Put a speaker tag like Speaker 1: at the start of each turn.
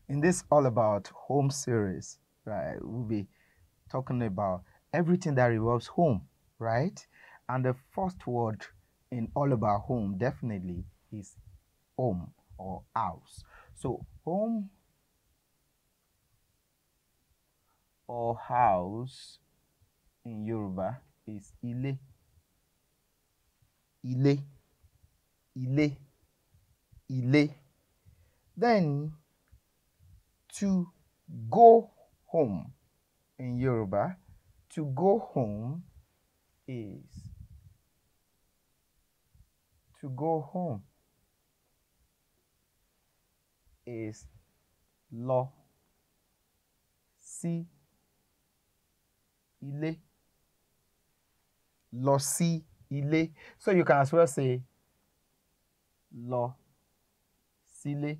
Speaker 1: In this All About Home series, right, we'll be talking about everything that revolves home, right? And the first word in All About Home definitely is home or house. So, home or house in Yoruba is ile, ile, ile, ile. Then, to go home in Yoruba, to go home is to go home is lọ sí ilé. Lọ sí ilé. So you can as well say lọ sílé.